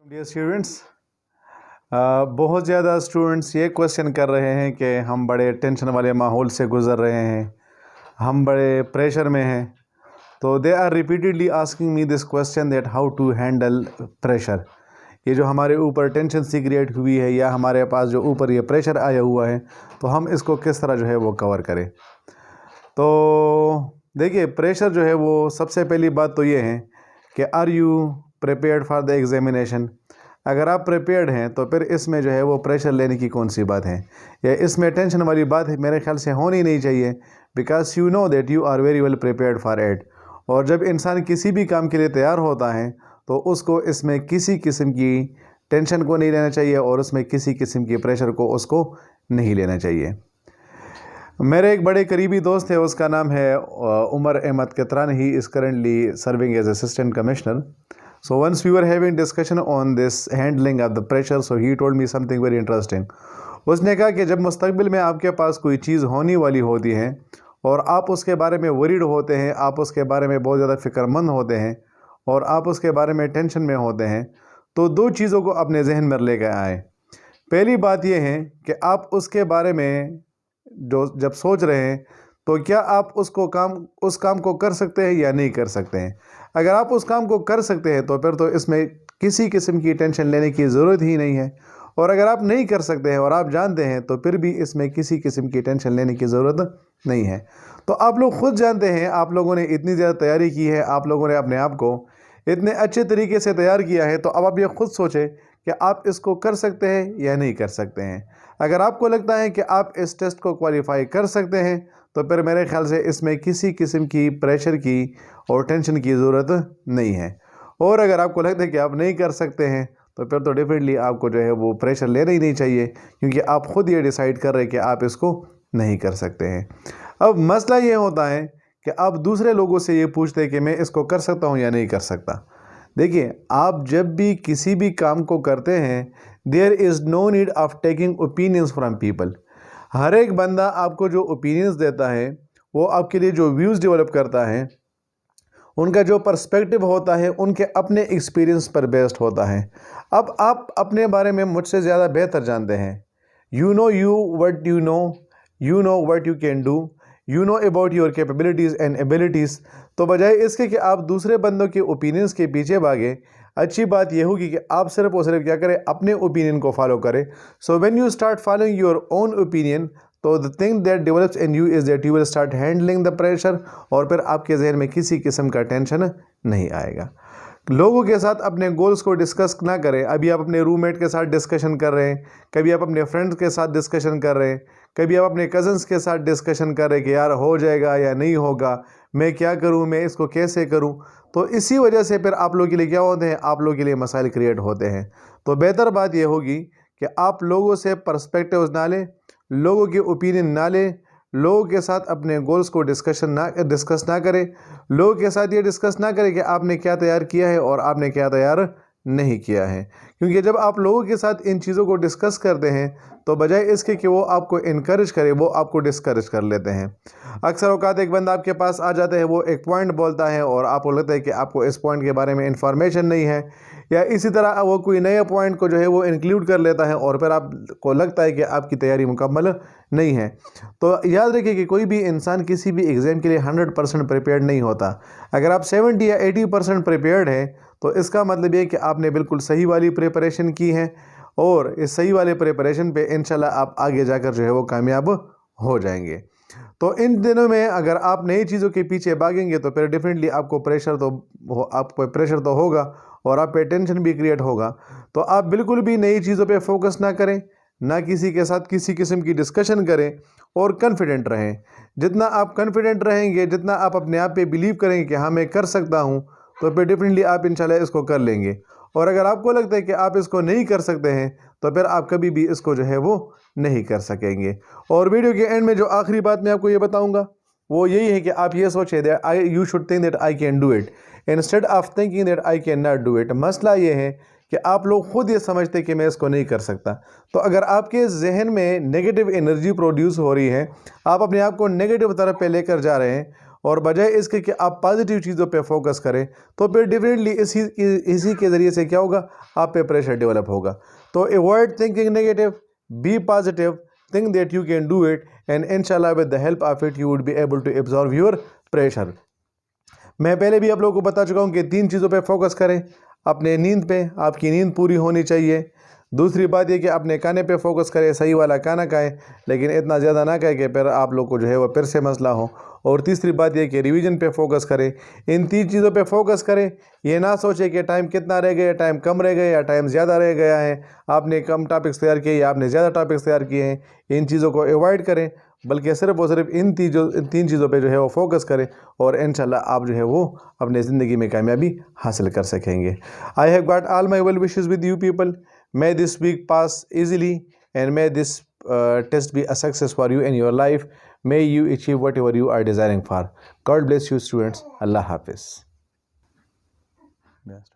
Dear students, बहुत ज़्यादा students ये क्वेश्चन कर रहे हैं कि हम बड़े टेंशन वाले माहौल से गुज़र रहे हैं, हम बड़े प्रेशर में हैं। तो they are repeatedly asking me this question that how to handle pressure. ये जो हमारे ऊपर टेंशन सी क्रिएट हुई है या हमारे पास जो ऊपर ये प्रेशर आया हुआ है, तो हम इसको किस तरह जो है वो कवर करें। तो देखिए, प्रेशर जो है वो सबसे पहली बात तो ये है कि are you prepared for the examination. अगर आप प्रिपेयर्ड हैं तो फिर इसमें जो है वो प्रेशर लेने की कौन सी बात है, या इसमें टेंशन वाली बात है मेरे ख्याल से होनी नहीं चाहिए, because you know that you are very well prepared for it. और जब इंसान किसी भी काम के लिए तैयार होता है तो उसको इसमें किसी किस्म की टेंशन को नहीं लेना चाहिए और उसमें किसी किस्म की प्रेशर को उसको नहीं लेना चाहिए। मेरे एक बड़े करीबी दोस्त है, उसका नाम है Umar Ahmad Katran. He is currently serving as assistant commissioner. So once we were having discussion on this handling of the pressure, so he told me something very interesting. उसने कहा कि जब मुस्तकबिल में आपके पास कोई चीज़ होने वाली होती है और आप उसके बारे में वरीड होते हैं, आप उसके बारे में बहुत ज़्यादा फ़िक्रमंद होते हैं और आप उसके बारे में टेंशन में होते हैं, तो दो चीज़ों को अपने जहन में लेकर आए। पहली बात यह है कि आप उसके बारे में जो जब सोच रहे हैं तो क्या आप उस काम को कर सकते हैं या नहीं कर सकते हैं। अगर आप उस काम को कर सकते हैं तो फिर तो इसमें किसी किस्म की टेंशन लेने की ज़रूरत ही नहीं है, और अगर आप नहीं कर सकते हैं और आप जानते हैं तो फिर भी इसमें किसी किस्म की टेंशन लेने की ज़रूरत नहीं है। तो आप लोग खुद जानते हैं, आप लोगों ने इतनी ज़्यादा तैयारी की है, आप लोगों ने अपने आप को इतने अच्छे तरीके से तैयार किया है, तो अब आप ये खुद सोचें कि आप इसको कर सकते हैं या नहीं कर सकते हैं। अगर आपको लगता है कि आप इस टेस्ट को क्वालिफाई कर सकते हैं तो फिर मेरे ख्याल से इसमें किसी किस्म की प्रेशर की और टेंशन की ज़रूरत नहीं है। और अगर आपको लगता है कि आप नहीं कर सकते हैं तो फिर तो डेफिनेटली आपको जो है वो प्रेशर लेना ही नहीं चाहिए, क्योंकि आप ख़ुद ये डिसाइड कर रहे हैं कि आप इसको नहीं कर सकते हैं। अब मसला ये होता है कि आप दूसरे लोगों से ये पूछते हैं कि मैं इसको कर सकता हूँ या नहीं कर सकता। देखिए, आप जब भी किसी भी काम को करते हैं, there is no need of taking opinions from people. हर एक बंदा आपको जो ओपिनियंस देता है, वो आपके लिए जो व्यूज़ डेवलप करता है, उनका जो पर्सपेक्टिव होता है, उनके अपने एक्सपीरियंस पर बेस्ड होता है। अब आप अपने बारे में मुझसे ज़्यादा बेहतर जानते हैं। You know what you can do, you know about your capabilities and abilities. तो बजाय इसके कि आप दूसरे बंदों के ओपिनियंस के पीछे भागें, अच्छी बात यह होगी कि आप सिर्फ और सिर्फ क्या करें, अपने ओपिनियन को फॉलो करें। So when you start following your own opinion, तो the thing that develops in you is that you will start handling the pressure, और फिर आपके जहन में किसी किस्म का टेंशन नहीं आएगा। लोगों के साथ अपने गोल्स को डिस्कस ना करें। अभी आप अपने रूममेट के साथ डिस्कशन कर रहे हैं, कभी आप अपने फ्रेंड्स के साथ डिस्कशन कर रहे हैं, कभी आप अपने कज़न्स के साथ डिस्कशन कर रहे हैं कि यार हो जाएगा या नहीं होगा, मैं क्या करूं, मैं इसको कैसे करूं। तो इसी वजह से फिर आप लोगों के लिए क्या होते हैं, आप लोगों के लिए मसाइल क्रिएट होते हैं। तो बेहतर बात यह होगी कि आप लोगों से पर्सपेक्टिव्स ना लें, लोगों के ओपिनियन ना लें, लोगों के साथ अपने गोल्स को डिस्कस ना करें, लोगों के साथ ये डिस्कस ना करें कि आपने क्या तैयार किया है और आपने क्या तैयार नहीं किया है। क्योंकि जब आप लोगों के साथ इन चीज़ों को डिस्कस करते हैं तो बजाय इसके कि वो आपको इनकरेज करे, वो आपको डिस्करेज कर लेते हैं। अक्सर औकात एक बंदा आपके पास आ जाता है, वो एक पॉइंट बोलता है और आपको लगता है कि आपको इस पॉइंट के बारे में इंफॉर्मेशन नहीं है, या इसी तरह वो कोई नए पॉइंट को जो है वो इंक्लूड कर लेता है और फिर आपको लगता है कि आपकी तैयारी मुकम्मल नहीं है। तो याद रखिए कि कोई भी इंसान किसी भी एग्ज़ाम के लिए 100% प्रिपेयर्ड नहीं होता। अगर आप 70 या 80% प्रिपेयर्ड हैं तो इसका मतलब ये कि आपने बिल्कुल सही वाली प्रिपरेशन की है, और इस सही वाले प्रिपरेशन पे इंशाल्लाह आप आगे जाकर जो है वो कामयाब हो जाएंगे। तो इन दिनों में अगर आप नई चीज़ों के पीछे भागेंगे तो फिर डेफिनेटली आपको प्रेशर तो होगा और आप पे टेंशन भी क्रिएट होगा। तो आप बिल्कुल भी नई चीज़ों पे फोकस ना करें, ना किसी के साथ किसी किस्म की डिस्कशन करें, और कॉन्फिडेंट रहें। जितना आप कॉन्फिडेंट रहेंगे, जितना आप अपने आप पे बिलीव करेंगे कि हाँ मैं कर सकता हूँ, तो फिर डेफिनेटली आप इंशाल्लाह इसको कर लेंगे। और अगर आपको लगता है कि आप इसको नहीं कर सकते हैं तो फिर आप कभी भी इसको जो है वो नहीं कर सकेंगे। और वीडियो के एंड में जो आखिरी बात मैं आपको ये बताऊंगा वो यही है कि आप ये सोचें that you should think that I can do it instead of thinking that I can not do it. मसला ये है कि आप लोग खुद ये समझते कि मैं इसको नहीं कर सकता। तो अगर आपके जहन में नेगेटिव एनर्जी प्रोड्यूस हो रही है, आप अपने आप को नेगेटिव तरफ पे लेकर जा रहे हैं और बजाय इसके कि आप पॉजिटिव चीज़ों पे फोकस करें, तो फिर डिफरेंटली इसी के ज़रिए से क्या होगा, आप पे प्रेशर डेवलप होगा। तो avoid thinking negative, be positive, think that you can do it, and inshallah with the help of it you would be able to absorb your pressure। मैं पहले भी आप लोगों को बता चुका हूँ कि 3 चीज़ों पे फोकस करें। अपने नींद पे, आपकी नींद पूरी होनी चाहिए। दूसरी बात ये कि अपने खाने पे फोकस करें, सही वाला खाना खाएं, लेकिन इतना ज़्यादा ना खाएं कि फिर आप लोग को जो है वो फिर से मसला हो। और तीसरी बात ये कि रिवीजन पे फोकस करें। इन 3 चीज़ों पे फोकस करें। ये ना सोचें कि टाइम कितना रह गया, टाइम कम रह गया या टाइम ज़्यादा रह गया है, आपने कम टॉपिक्स तैयार किए या आपने ज़्यादा टॉपिक्स तैयार किए हैं। इन चीज़ों को अवॉइड करें, बल्कि सिर्फ और सिर्फ इन 3 चीज़ों पे जो है वो फोकस करें, और इंशाल्लाह आप जो है वो अपने ज़िंदगी में कामयाबी हासिल कर सकेंगे। I have got all my well wishes with you people. May this week pass easily, and may this test be a success for you in your life. May you achieve whatever you are desiring for. God bless you, students. Allah Hafiz. Yes.